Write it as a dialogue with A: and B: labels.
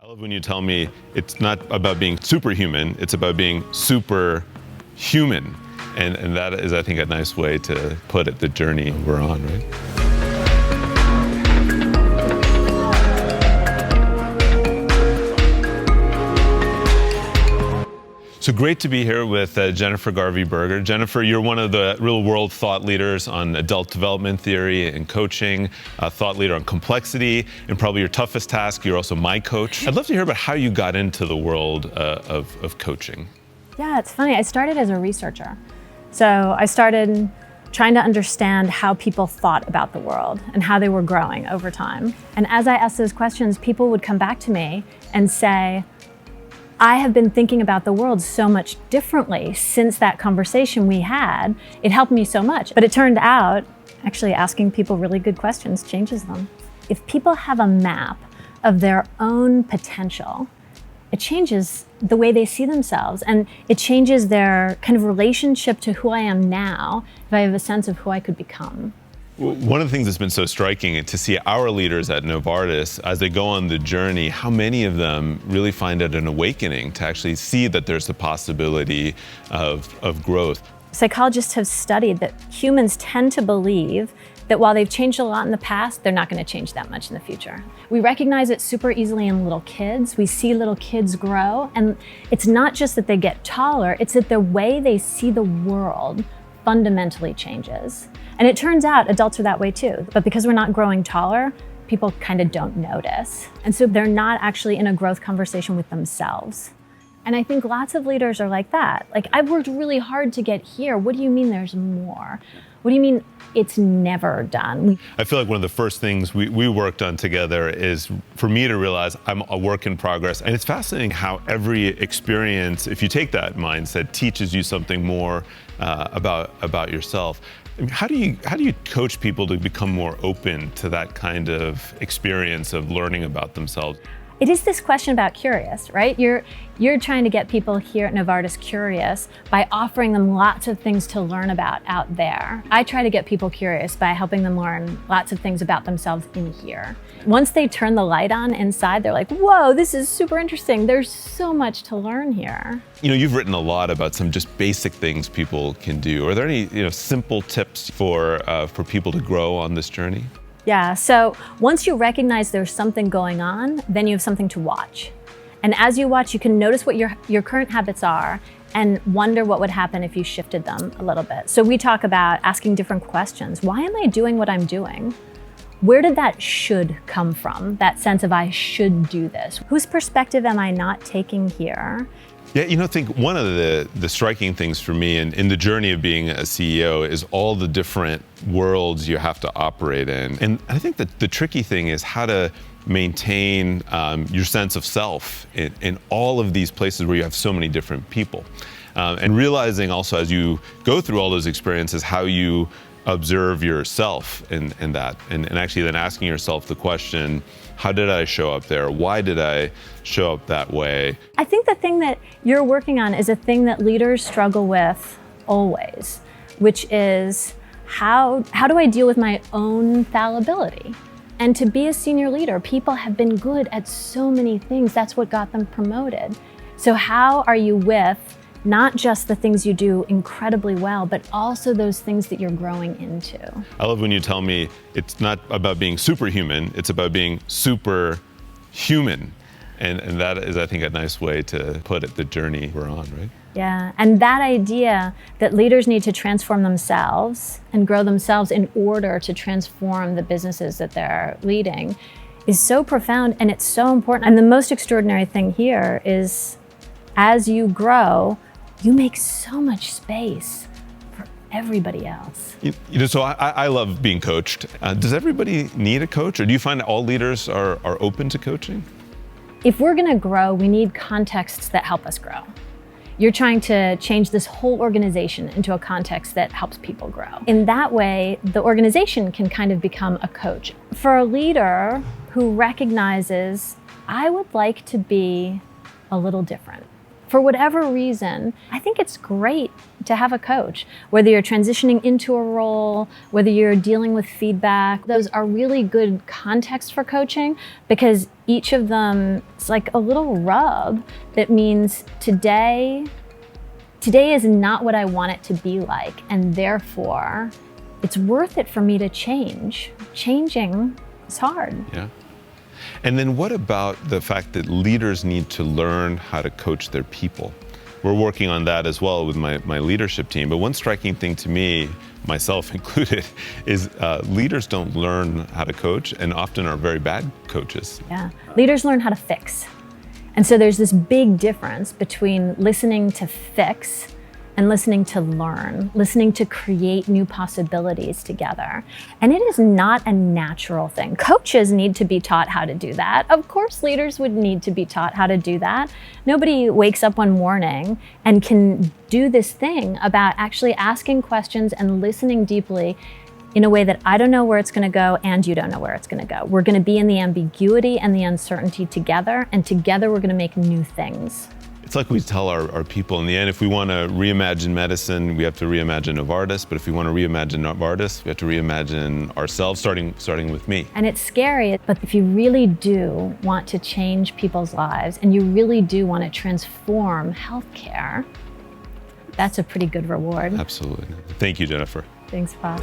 A: I love when you tell me it's not about being superhuman, it's about being super human. And that is, I think, a nice way to put it, the journey we're on, right? So great to be here with Jennifer Garvey Berger. Jennifer, you're one of the real-world thought leaders on adult development theory and coaching, a thought leader on complexity, and probably your toughest task, you're also my coach. I'd love to hear about how you got into the world of coaching.
B: Yeah, it's funny. I started as a researcher. So I started trying to understand how people thought about the world and how they were growing over time. And as I asked those questions, people would come back to me and say, I have been thinking about the world so much differently since that conversation we had. It helped me so much. But it turned out, actually asking people really good questions changes them. If people have a map of their own potential, it changes the way they see themselves, and it changes their kind of relationship to who I am now if I have a sense of who I could become.
A: One of the things that's been so striking is to see our leaders at Novartis, as they go on the journey, how many of them really find it an awakening to actually see that there's the possibility of growth.
B: Psychologists have studied that humans tend to believe that while they've changed a lot in the past, they're not going to change that much in the future. We recognize it super easily in little kids. We see little kids grow, and it's not just that they get taller, it's that the way they see the world fundamentally changes. And it turns out adults are that way too. But because we're not growing taller, people kind of don't notice. And so they're not actually in a growth conversation with themselves. And I think lots of leaders are like that. Like, I've worked really hard to get here. What do you mean there's more? What do you mean it's never done?
A: I feel like one of the first things we worked on together is for me to realize I'm a work in progress. And it's fascinating how every experience, if you take that mindset, teaches you something more about yourself. I mean, how do you coach people to become more open to that kind of experience of learning about themselves?
B: It is this question about curious, right? You're trying to get people here at Novartis curious by offering them lots of things to learn about out there. I try to get people curious by helping them learn lots of things about themselves in here. Once they turn the light on inside, they're like, whoa, this is super interesting. There's so much to learn here.
A: You know, you've written a lot about some just basic things people can do. Are there any, simple tips for people to grow on this journey?
B: Yeah, so once you recognize there's something going on, then you have something to watch. And as you watch, you can notice what your current habits are and wonder what would happen if you shifted them a little bit. So we talk about asking different questions. Why am I doing what I'm doing? Where did that should come from? That sense of I should do this. Whose perspective am I not taking here?
A: Yeah, I think one of the striking things for me in the journey of being a CEO is all the different worlds you have to operate in. And I think that the tricky thing is how to maintain your sense of self in all of these places where you have so many different people. And realizing also as you go through all those experiences, how you observe yourself in that. And actually then asking yourself the question, how did I show up there? Why did I show up that way?
B: I think the thing that you're working on is a thing that leaders struggle with always, which is how do I deal with my own fallibility? And to be a senior leader, people have been good at so many things. That's what got them promoted. So how are you with not just the things you do incredibly well, but also those things that you're growing into?
A: I love when you tell me it's not about being superhuman, it's about being super human. And that is, I think, a nice way to put it, the journey we're on, right?
B: Yeah, and that idea that leaders need to transform themselves and grow themselves in order to transform the businesses that they're leading is so profound, and it's so important. And the most extraordinary thing here is as you grow, you make so much space for everybody else.
A: So I love being coached. Does everybody need a coach, or do you find that all leaders are open to coaching?
B: If we're gonna grow, we need contexts that help us grow. You're trying to change this whole organization into a context that helps people grow. In that way, the organization can kind of become a coach. For a leader who recognizes, I would like to be a little different, for whatever reason, I think it's great to have a coach, whether you're transitioning into a role, whether you're dealing with feedback. Those are really good contexts for coaching because each of them is like a little rub that means today is not what I want it to be like, and therefore it's worth it for me to change. Changing is hard.
A: Yeah. And then what about the fact that leaders need to learn how to coach their people? We're working on that as well with my leadership team. But one striking thing to me, myself included, is leaders don't learn how to coach and often are very bad coaches.
B: Yeah, leaders learn how to fix. And so there's this big difference between listening to fix and listening to learn, listening to create new possibilities together. And it is not a natural thing. Coaches need to be taught how to do that. Of course, leaders would need to be taught how to do that. Nobody wakes up one morning and can do this thing about actually asking questions and listening deeply in a way that I don't know where it's going to go and you don't know where it's going to go. We're going to be in the ambiguity and the uncertainty together, and together we're going to make new things.
A: It's like we tell our people in the end, if we want to reimagine medicine, we have to reimagine Novartis. But if we want to reimagine Novartis, we have to reimagine ourselves, starting with me.
B: And it's scary, but if you really do want to change people's lives and you really do want to transform healthcare, that's a pretty good reward.
A: Absolutely. Thank you, Jennifer.
B: Thanks, Vas.